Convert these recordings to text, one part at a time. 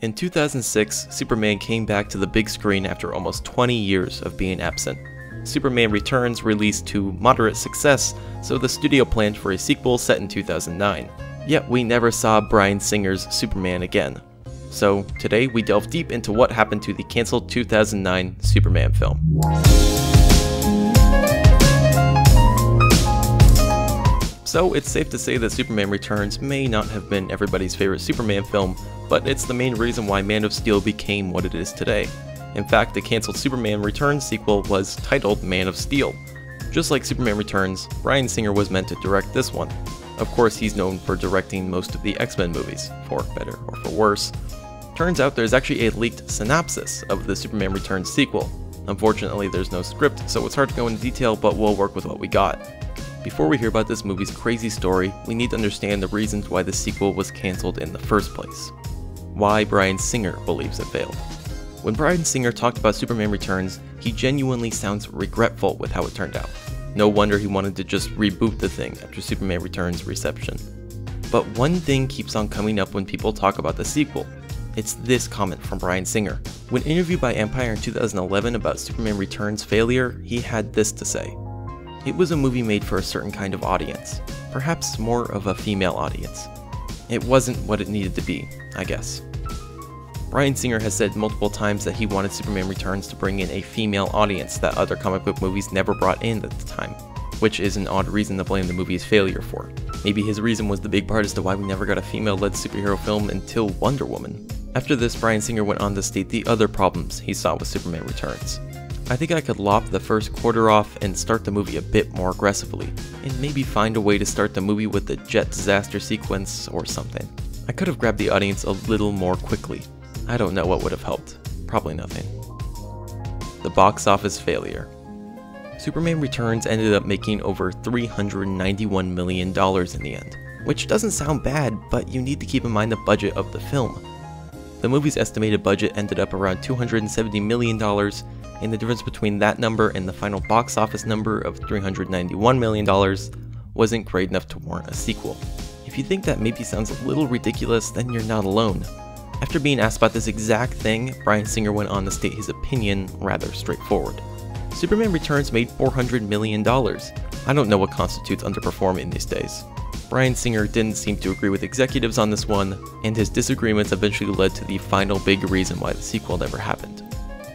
In 2006, Superman came back to the big screen after almost 20 years of being absent. Superman Returns released to moderate success, so the studio planned for a sequel set in 2009. Yet we never saw Bryan Singer's Superman again. So today we delve deep into what happened to the cancelled 2009 Superman film. So it's safe to say that Superman Returns may not have been everybody's favorite Superman film, but it's the main reason why Man of Steel became what it is today. In fact, the cancelled Superman Returns sequel was titled Man of Steel. Just like Superman Returns, Bryan Singer was meant to direct this one. Of course, he's known for directing most of the X-Men movies, for better or for worse. Turns out there's actually a leaked synopsis of the Superman Returns sequel. Unfortunately, there's no script, so it's hard to go into detail, but we'll work with what we got. Before we hear about this movie's crazy story, we need to understand the reasons why the sequel was cancelled in the first place. Why Bryan Singer believes it failed. When Bryan Singer talked about Superman Returns, he genuinely sounds regretful with how it turned out. No wonder he wanted to just reboot the thing after Superman Returns' reception. But one thing keeps on coming up when people talk about the sequel. It's this comment from Bryan Singer. When interviewed by Empire in 2011 about Superman Returns' failure, he had this to say. It was a movie made for a certain kind of audience, perhaps more of a female audience. It wasn't what it needed to be, I guess. Bryan Singer has said multiple times that he wanted Superman Returns to bring in a female audience that other comic book movies never brought in at the time, which is an odd reason to blame the movie's failure for. Maybe his reason was the big part as to why we never got a female-led superhero film until Wonder Woman. After this, Bryan Singer went on to state the other problems he saw with Superman Returns. I think I could lop the first quarter off and start the movie a bit more aggressively, and maybe find a way to start the movie with the jet disaster sequence or something. I could have grabbed the audience a little more quickly. I don't know what would have helped. Probably nothing. The box office failure. Superman Returns ended up making over $391 million in the end, which doesn't sound bad, but you need to keep in mind the budget of the film. The movie's estimated budget ended up around $270 million, and the difference between that number and the final box office number of $391 million wasn't great enough to warrant a sequel. If you think that maybe sounds a little ridiculous, then you're not alone. After being asked about this exact thing, Bryan Singer went on to state his opinion rather straightforward. Superman Returns made $400 million. I don't know what constitutes underperforming these days. Bryan Singer didn't seem to agree with executives on this one, and his disagreements eventually led to the final big reason why the sequel never happened.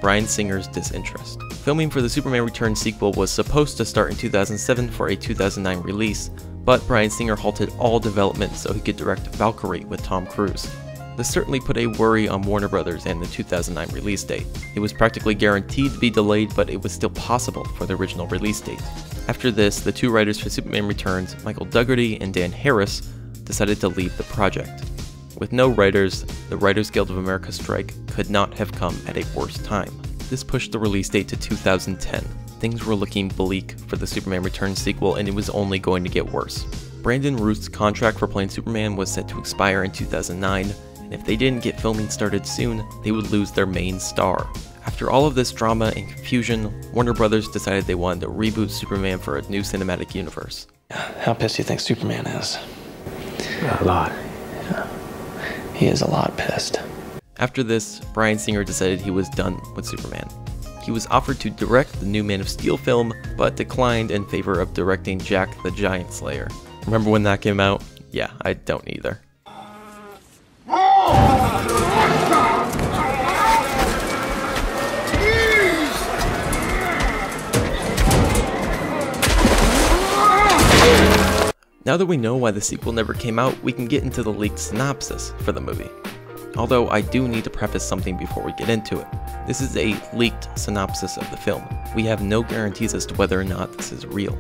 Bryan Singer's disinterest. Filming for the Superman Returns sequel was supposed to start in 2007 for a 2009 release, but Bryan Singer halted all development so he could direct Valkyrie with Tom Cruise. This certainly put a worry on Warner Brothers and the 2009 release date. It was practically guaranteed to be delayed, but it was still possible for the original release date. After this, the two writers for Superman Returns, Michael Dougherty and Dan Harris, decided to leave the project. With no writers, the Writers Guild of America strike could not have come at a worse time. This pushed the release date to 2010. Things were looking bleak for the Superman Returns sequel, and it was only going to get worse. Brandon Routh's contract for playing Superman was set to expire in 2009, and if they didn't get filming started soon, they would lose their main star. After all of this drama and confusion, Warner Brothers decided they wanted to reboot Superman for a new cinematic universe. How pissed do you think Superman is? A lot. Yeah. He is a lot pissed. After this, Bryan Singer decided he was done with Superman. He was offered to direct the new Man of Steel film, but declined in favor of directing Jack the Giant Slayer. Remember when that came out? Yeah, I don't either. Now that we know why the sequel never came out, we can get into the leaked synopsis for the movie. Although I do need to preface something before we get into it. This is a leaked synopsis of the film. We have no guarantees as to whether or not this is real.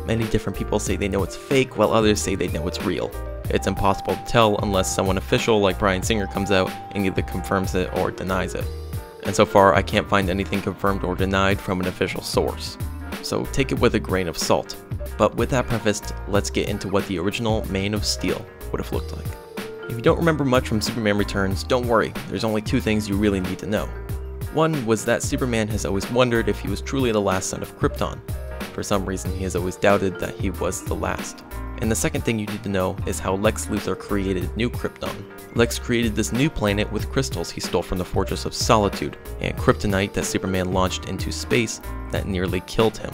Many different people say they know it's fake, while others say they know it's real. It's impossible to tell unless someone official like Bryan Singer comes out and either confirms it or denies it. And so far I can't find anything confirmed or denied from an official source. So take it with a grain of salt. But with that prefaced, let's get into what the original Man of Steel would have looked like. If you don't remember much from Superman Returns, don't worry, there's only two things you really need to know. One was that Superman has always wondered if he was truly the last son of Krypton. For some reason, he has always doubted that he was the last. And the second thing you need to know is how Lex Luthor created New Krypton. Lex created this new planet with crystals he stole from the Fortress of Solitude, and kryptonite that Superman launched into space that nearly killed him.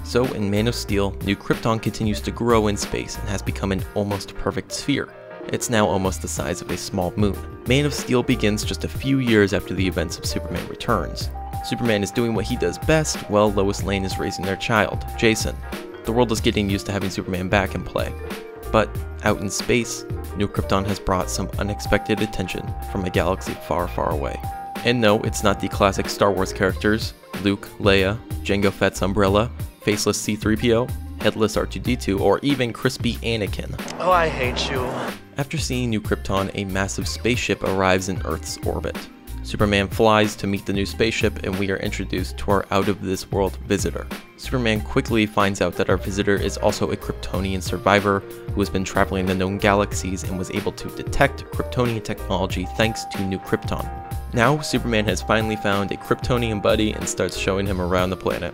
So in Man of Steel, New Krypton continues to grow in space and has become an almost perfect sphere. It's now almost the size of a small moon. Man of Steel begins just a few years after the events of Superman Returns. Superman is doing what he does best, while Lois Lane is raising their child, Jason. The world is getting used to having Superman back in play. But out in space, New Krypton has brought some unexpected attention from a galaxy far, far away. And no, it's not the classic Star Wars characters, Luke, Leia, Jango Fett's Umbrella, faceless C-3PO, headless R2-D2, or even crispy Anakin. Oh, I hate you. After seeing New Krypton, a massive spaceship arrives in Earth's orbit. Superman flies to meet the new spaceship, and we are introduced to our out-of-this-world visitor. Superman quickly finds out that our visitor is also a Kryptonian survivor who has been traveling the known galaxies and was able to detect Kryptonian technology thanks to New Krypton. Now, Superman has finally found a Kryptonian buddy and starts showing him around the planet.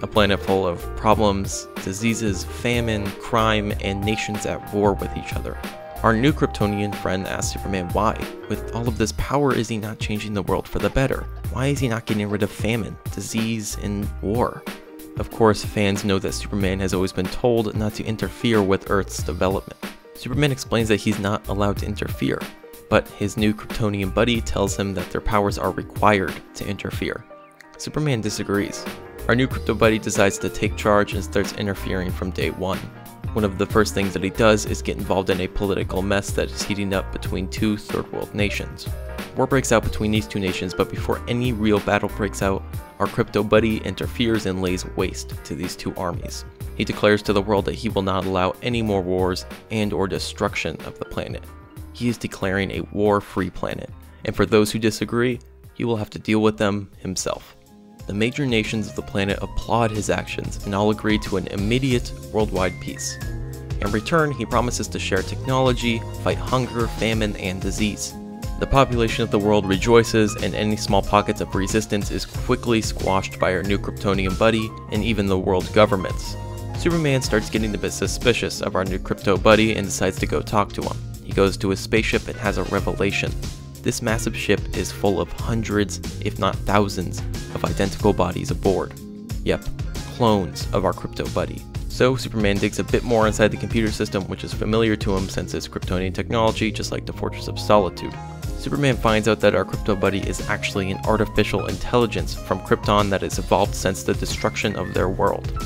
A planet full of problems, diseases, famine, crime, and nations at war with each other. Our new Kryptonian friend asks Superman why. With all of this power, is he not changing the world for the better? Why is he not getting rid of famine, disease, and war? Of course, fans know that Superman has always been told not to interfere with Earth's development. Superman explains that he's not allowed to interfere, but his new Kryptonian buddy tells him that their powers are required to interfere. Superman disagrees. Our new crypto buddy decides to take charge and starts interfering from day one. One of the first things that he does is get involved in a political mess that is heating up between two third world nations. War breaks out between these two nations, but before any real battle breaks out, our crypto buddy interferes and lays waste to these two armies. He declares to the world that he will not allow any more wars and or destruction of the planet. He is declaring a war-free planet, and for those who disagree, he will have to deal with them himself. The major nations of the planet applaud his actions and all agree to an immediate worldwide peace. In return, he promises to share technology, fight hunger, famine, and disease. The population of the world rejoices, and any small pockets of resistance is quickly squashed by our new Kryptonian buddy and even the world governments. Superman starts getting a bit suspicious of our new crypto buddy and decides to go talk to him. He goes to his spaceship and has a revelation. This massive ship is full of hundreds, if not thousands, of identical bodies aboard. Yep, clones of our crypto buddy. So Superman digs a bit more inside the computer system, which is familiar to him since it's Kryptonian technology, just like the Fortress of Solitude. Superman finds out that our crypto buddy is actually an artificial intelligence from Krypton that has evolved since the destruction of their world.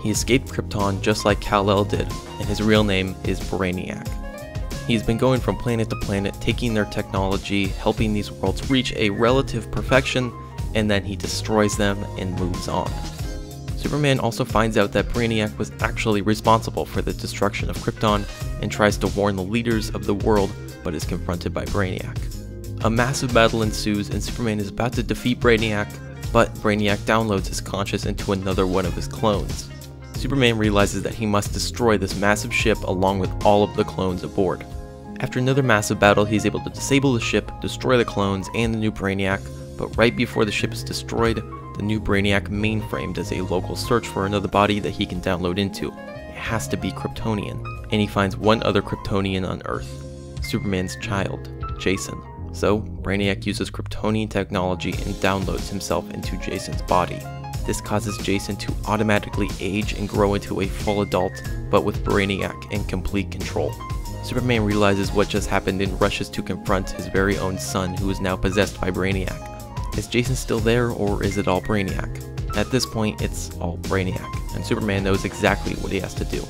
He escaped Krypton just like Kal-El did, and his real name is Brainiac. He's been going from planet to planet, taking their technology, helping these worlds reach a relative perfection, and then he destroys them and moves on. Superman also finds out that Brainiac was actually responsible for the destruction of Krypton and tries to warn the leaders of the world, but is confronted by Brainiac. A massive battle ensues and Superman is about to defeat Brainiac, but Brainiac downloads his conscience into another one of his clones. Superman realizes that he must destroy this massive ship along with all of the clones aboard. After another massive battle, he's able to disable the ship, destroy the clones and the new Brainiac, but right before the ship is destroyed, the new Brainiac mainframe does a local search for another body that he can download into. It has to be Kryptonian, and he finds one other Kryptonian on Earth, Superman's child, Jason. So, Brainiac uses Kryptonian technology and downloads himself into Jason's body. This causes Jason to automatically age and grow into a full adult, but with Brainiac in complete control. Superman realizes what just happened and rushes to confront his very own son, who is now possessed by Brainiac. Is Jason still there, or is it all Brainiac? At this point, it's all Brainiac, and Superman knows exactly what he has to do.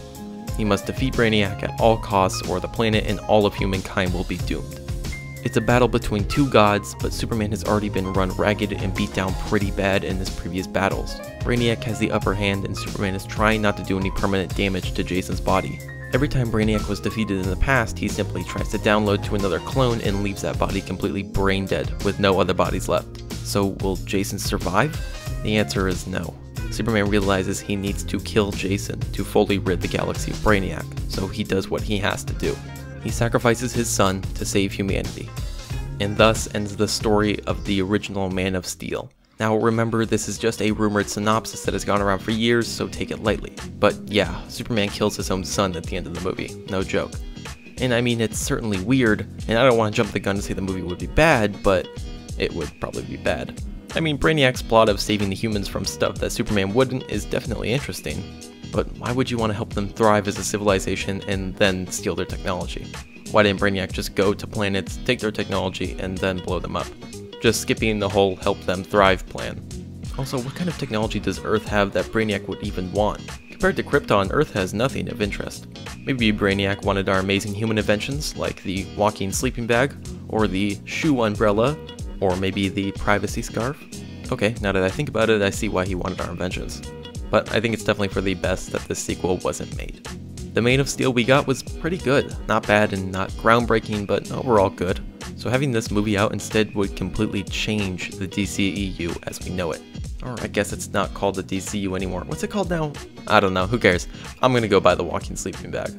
He must defeat Brainiac at all costs, or the planet and all of humankind will be doomed. It's a battle between two gods, but Superman has already been run ragged and beat down pretty bad in his previous battles. Brainiac has the upper hand, and Superman is trying not to do any permanent damage to Jason's body. Every time Brainiac was defeated in the past, he simply tries to download to another clone and leaves that body completely brain dead with no other bodies left. So will Jason survive? The answer is no. Superman realizes he needs to kill Jason to fully rid the galaxy of Brainiac, so he does what he has to do. He sacrifices his son to save humanity. And thus ends the story of the original Man of Steel. Now remember, this is just a rumored synopsis that has gone around for years, so take it lightly. But yeah, Superman kills his own son at the end of the movie, no joke. And I mean, it's certainly weird, and I don't want to jump the gun to say the movie would be bad, but it would probably be bad. I mean, Brainiac's plot of saving the humans from stuff that Superman wouldn't is definitely interesting, but why would you want to help them thrive as a civilization and then steal their technology? Why didn't Brainiac just go to planets, take their technology, and then blow them up? Just skipping the whole help them thrive plan. Also, what kind of technology does Earth have that Brainiac would even want? Compared to Krypton, Earth has nothing of interest. Maybe Brainiac wanted our amazing human inventions, like the walking sleeping bag, or the shoe umbrella, or maybe the privacy scarf. Okay, now that I think about it, I see why he wanted our inventions. But I think it's definitely for the best that this sequel wasn't made. The Man of Steel we got was pretty good. Not bad and not groundbreaking, but overall good. So having this movie out instead would completely change the DCEU as we know it. Or I guess it's not called the DCU anymore. What's it called now? I don't know, who cares? I'm gonna go buy the walking sleeping bag.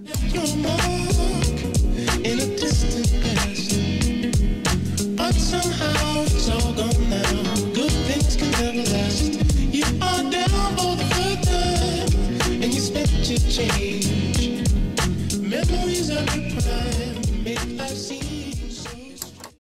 Memories of the prime make life seem